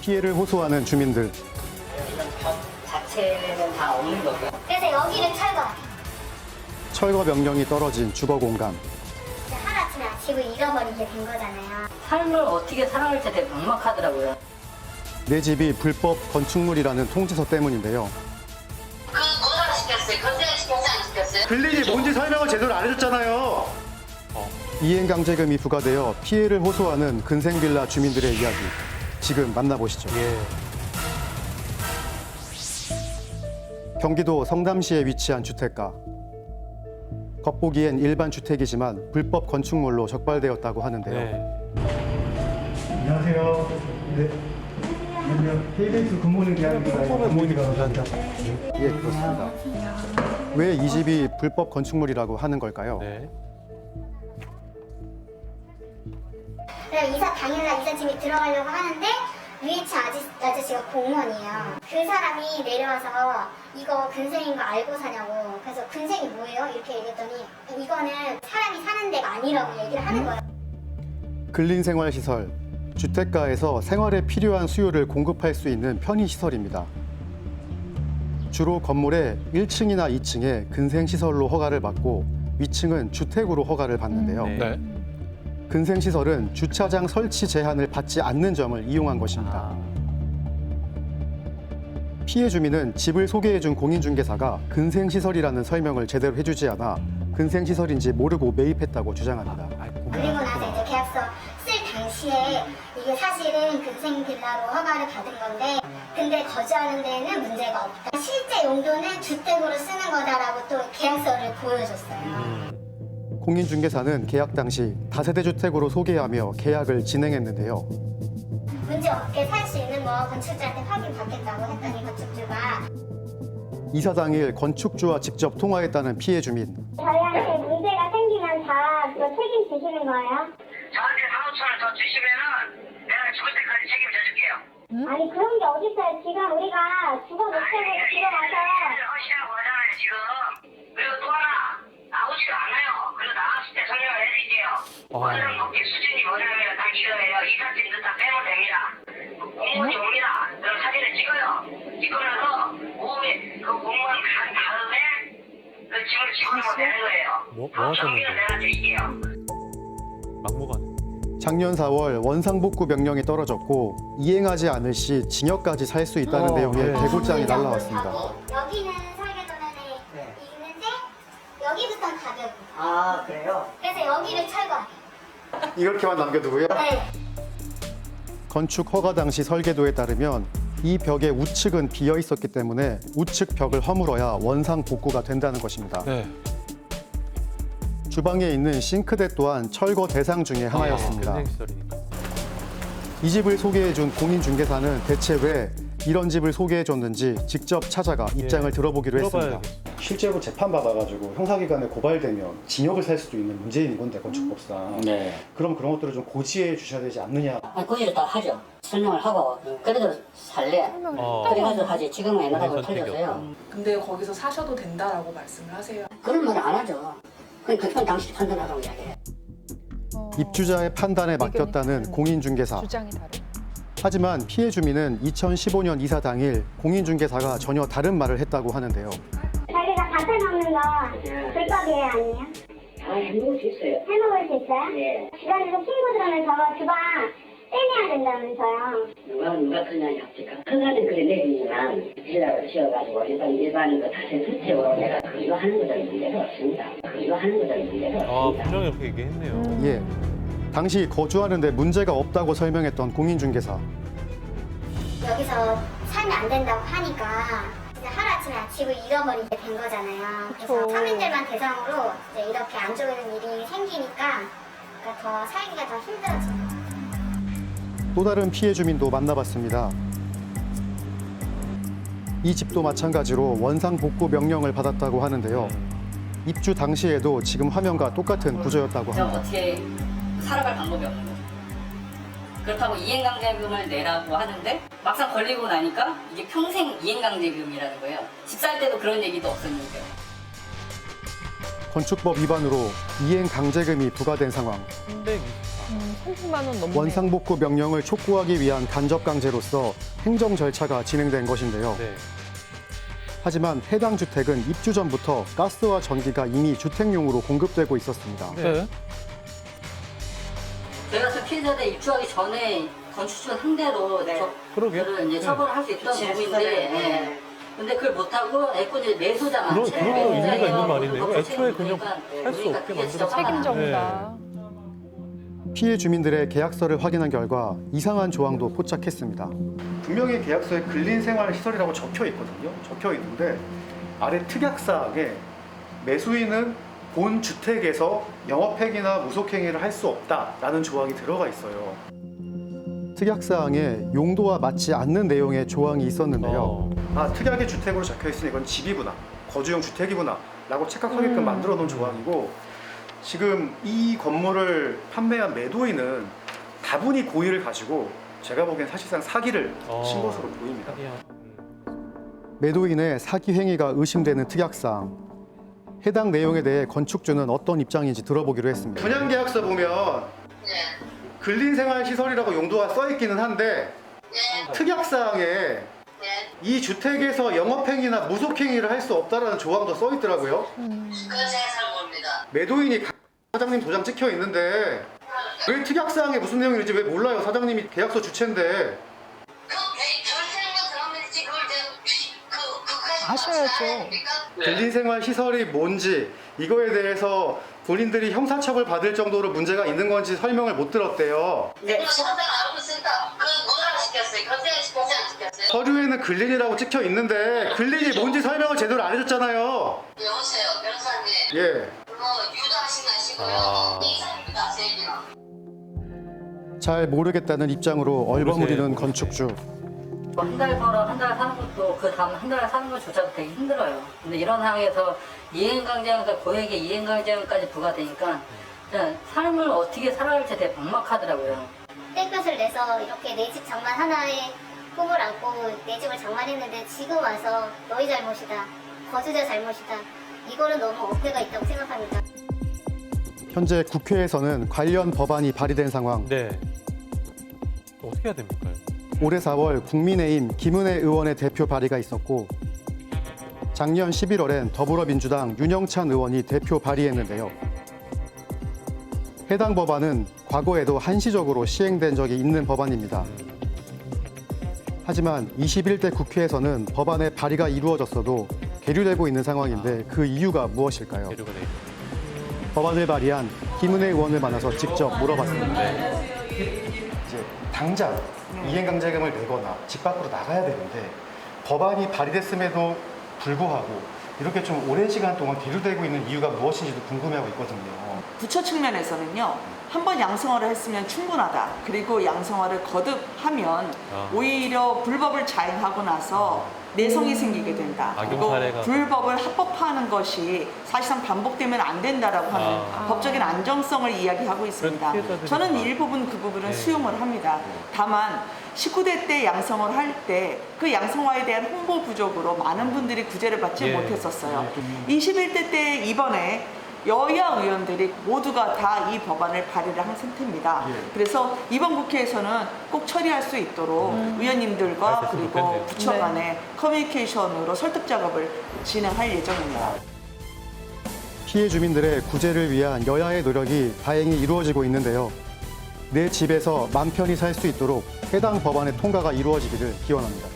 피해를 호소하는 주민들. 이런 벽 자체는 다 없는 거고요. 그래서 여기를 철거하게. 철거 명령이 떨어진 주거 공간. 하루아침에 집을 잃어버리게 된 거잖아요. 삶을 어떻게 살아갈지 되게 막막하더라고요. 내 집이 불법 건축물이라는 통지서 때문인데요. 그 누가 시켰어요? 건설을 시켰어요? 안 시켰어요? 빌린이 뭔지 설명을 제대로 안 해줬잖아요. 이행강제금이 부과되어 피해를 호소하는 근생빌라 주민들의 이야기. 지금 만나보시죠. 경기도 성남시에 위치한 주택가. 겉보기엔 일반 주택이지만 불법 건축물로 적발되었다고 하는데요. 안녕하세요. 네. 안녕하세요. KBS 굿모닝 대한민국 굿모닝 감사합니다. 예, 그렇습니다. 왜 이 집이 불법 건축물이라고 하는 걸까요? 그래서 이사 당일날 이삿짐이 들어가려고 하는데 위에 층 아저씨가 공무원이에요. 그 사람이 내려와서 이거 근생인 거 알고 사냐고. 그래서 근생이 뭐예요? 이렇게 얘기했더니 이거는 사람이 사는 데가 아니라고 얘기를 하는 거예요. 근린생활시설, 주택가에서 생활에 필요한 수요를 공급할 수 있는 편의시설입니다. 주로 건물의 1층이나 2층에 근생시설로 허가를 받고 위층은 주택으로 허가를 받는데요. 근생시설은 주차장 설치 제한을 받지 않는 점을 이용한 것입니다. 피해 주민은 집을 소개해준 공인중개사가 근생시설이라는 설명을 제대로 해주지 않아 근생시설인지 모르고 매입했다고 주장합니다. 그리고 나서 이제 계약서 쓸 당시에 이게 사실은 근생 빌라로 허가를 받은 건데 근데 거주하는 데는 문제가 없다. 실제 용도는 주택으로 쓰는 거다라고 또 계약서를 보여줬어요. 공인중개사는 계약 당시 다세대 주택으로 소개하며 계약을 진행했는데요. 문제 없게 살 수 있는 거 건축주한테 확인받겠다고 했더니 건축주가 이사 당일 건축주와 직접 통화했다는 피해 주민. 저희한테 문제가 생기면 다 그거 책임지시는 거예요? 저한테 4, 5천원 더 주시면은 내가 죽을 때까지 책임져 줄게요. 아니 그런 게 어딨어요. 지금 우리가 주거 못하고 들어가서 허시라고 하잖아요, 지금. 그리고 또 하나, 나오지도 않아요. 그리고 나왔을 때 설명을 해드릴게요. 원룸 높이 수준이 뭐냐면 딱 이거예요. 이삿짐도 다 빼면 됩니다. 공무원이 옵니다. 그럼 사진을 찍어요. 찍고 나서 오후에 그 공무원 간 다음에 그 집을 집으로 내는 거예요. 뭐 정리는 하셨는데? 내가 드릴게요. 막무가내. 작년 4월 원상복구 명령이 떨어졌고 이행하지 않을 시 징역까지 살 수 있다는 내용의 대고장이 날라왔습니다. 여기는 설계도면에 있는데 여기부터는 가격이. 아, 그래요? 그래서 여기를 철거하게. 이렇게만 남겨두고요. 네. 건축 허가 당시 설계도에 따르면 이 벽의 우측은 비어 있었기 때문에 우측 벽을 허물어야 원상복구가 된다는 것입니다. 주방에 있는 싱크대 또한 철거 대상 중에 하나였습니다. 근생시설이니까. 이 집을 소개해준 공인중개사는 대체 왜 이런 집을 소개해줬는지 직접 찾아가 입장을 들어보기로 했습니다. 들어봐야겠어. 실제로 재판받아가지고 형사기관에 고발되면 징역을 살 수도 있는 문제인 건데 건축법상. 그럼 그런 것들을 좀 고지해 주셔야 되지 않느냐. 고지를 다 하죠. 설명을 하고 그래도 살래. 그래가지고 하지. 지금은 옛날하고 틀렸어요. 근데 거기서 사셔도 된다라고 말씀을 하세요. 그런 말을 안 하죠. 그건 당신이 판단하라고 이야기해요. 입주자의 판단에 맡겼다는 공인중개사. 주장이 다르. 하지만 피해 주민은 2015년 이사 당일 공인중개사가 전혀 다른 말을 했다고 하는데요. 자기가 밭을 먹는 거 불법이에요, 아니에요? 다 해먹을 수 있어요. 해먹을 수 있어요? 예. 주변에서 친구 들으면서 주방 떼내야 된다면서요. 누가 그냥 합니까? 허가는 그래 내리지만 빌라를 지어가지고 일반 거 다시 수치로 내가 그거 하는 것은 문제가 없습니다. 그거 하는 것은 문제가 없습니다. 분명히 이렇게 얘기했네요. 예. 당시 거주하는데 문제가 없다고 설명했던 공인중개사. 여기서 살면 안 된다고 하니까 이제 하루아침에 집을 잃어버리게 된 거잖아요. 그래서 서민들만 대상으로 이제 이렇게 안 좋은 일이 생기니까 그러니까 더 살기가 더 힘들어진 거예요. 또 다른 피해 주민도 만나봤습니다. 이 집도 마찬가지로 원상복구 명령을 받았다고 하는데요. 입주 당시에도 지금 화면과 똑같은 구조였다고 합니다. 어떻게 살아갈 방법이 없는 거죠. 그렇다고 이행강제금을 내라고 하는데 막상 걸리고 나니까 이게 평생 이행강제금이라는 거예요. 집 살 때도 그런 얘기도 없었는데요. 건축법 위반으로 이행 강제금이 부과된 상황. 324. 30만 원 넘네. 원상복구 명령을 촉구하기 위한 간접 강제로서 행정 절차가 진행된 것인데요. 네. 하지만 해당 주택은 입주 전부터 가스와 전기가 이미 주택용으로 공급되고 있었습니다. 네. 대가수 피해자들 입주하기 전에 건축주가 상대로 그러게요. 저를 이제 처벌을 할 수 있던 부분인데, 예. 근데 그걸 못하고 애꾸 이제 매수자만 그런 일리가 있는 말이네요. 애초에 그냥 할 수 없게 만들어. 책임져 온다. 피해 주민들의 계약서를 확인한 결과 이상한 조항도 포착했습니다. 분명히 계약서에 근린생활시설이라고 적혀 있거든요. 적혀 있는데 아래 특약사항에 매수인은 본 주택에서 영업행위나 무속행위를 할 수 없다라는 조항이 들어가 있어요. 특약사항에 용도와 맞지 않는 내용의 조항이 있었는데요. 아, 특약의 주택으로 적혀 있으니 이건 집이구나, 거주용 주택이구나 라고 착각하게끔 만들어 놓은 조항이고, 지금 이 건물을 판매한 매도인은 다분히 고의를 가지고 제가 보기엔 사실상 사기를 친 것으로 보입니다. 매도인의 사기 행위가 의심되는 특약사항. 해당 내용에 대해 건축주는 어떤 입장인지 들어보기로 했습니다. 분양계약서 보면 근린생활시설이라고 용도가 써 있기는 한데 특약사항에 이 주택에서 영업행위나 무속행위를 할 수 없다라는 조항도 써 있더라고요. 그건 제가 잘 모릅니다. 매도인이 사장님 도장 찍혀 있는데 왜 특약사항에 무슨 내용이 있는지 왜 몰라요? 사장님이 계약서 주체인데. 그 전생만 들어가면 이제 그걸 제가 아셔야죠. 근린생활시설이 뭔지 이거에 대해서 본인들이 형사처벌 받을 정도로 문제가 있는 건지 설명을 못 들었대요. 그거 사장 알고 있으니까 그 뭐라 시켰어요? 건설 시켰어요? 안 시켰어요? 서류에는 근린이라고 찍혀 있는데 근린이 뭔지 설명을 제대로 안 해줬잖아요. 여보세요, 변호사님. 예. 그거 유도하신 거 아시고요. 이상입니다, 제 얘기는. 잘 모르겠다는 입장으로 얼버무리는 건축주. 한 달 벌어 한 달 사는 것도 그 다음 한 달 사는 것조차도 되게 힘들어요. 근데 이런 상황에서 이행강제형과 고액의 이행강제형까지 부과되니까 그냥 삶을 어떻게 살아야 할지 되게 막막하더라고요. 땡볕을 내서 이렇게 내 집 장만 하나에 꿈을 안고 내 집을 장만했는데 지금 와서 너희 잘못이다, 거주자 잘못이다, 이거는 너무 어폐가 있다고 생각합니다. 현재 국회에서는 관련 법안이 발의된 상황. 네. 어떻게 해야 됩니까? 올해 4월 국민의힘 김은혜 의원의 대표 발의가 있었고 작년 11월엔 더불어민주당 윤영찬 의원이 대표 발의했는데요. 해당 법안은 과거에도 한시적으로 시행된 적이 있는 법안입니다. 하지만 21대 국회에서는 법안의 발의가 이루어졌어도 계류되고 있는 상황인데 그 이유가 무엇일까요? 계류가 돼 있죠. 법안을 발의한 김은혜 의원을 만나서 직접 물어봤습니다. 이제 당장 이행강제금을 내거나 집 밖으로 나가야 되는데 법안이 발의됐음에도 불구하고 이렇게 좀 오랜 시간 동안 계류되고 있는 이유가 무엇인지도 궁금해하고 있거든요. 부처 측면에서는요, 한번 양성화를 했으면 충분하다. 그리고 양성화를 거듭하면 오히려 불법을 자행하고 나서 내성이 생기게 된다. 그리고 사례가. 불법을 합법화하는 것이 사실상 반복되면 안 된다라고 하는 법적인 안정성을 이야기하고 있습니다. 피해자들이 저는 일부분 그 부분은 수용을 합니다. 다만 19대 때 양성을 할 때 그 양성화에 대한 홍보 부족으로 많은 분들이 구제를 받지 못했었어요. 21대 때 이번에 여야 의원들이 모두가 다 이 법안을 발의를 한 상태입니다. 그래서 이번 국회에서는 꼭 처리할 수 있도록 의원님들과 그리고 좋겠네요. 부처 간의 커뮤니케이션으로 설득 작업을 진행할 예정입니다. 피해 주민들의 구제를 위한 여야의 노력이 다행히 이루어지고 있는데요. 내 집에서 맘 편히 살 수 있도록 해당 법안의 통과가 이루어지기를 기원합니다.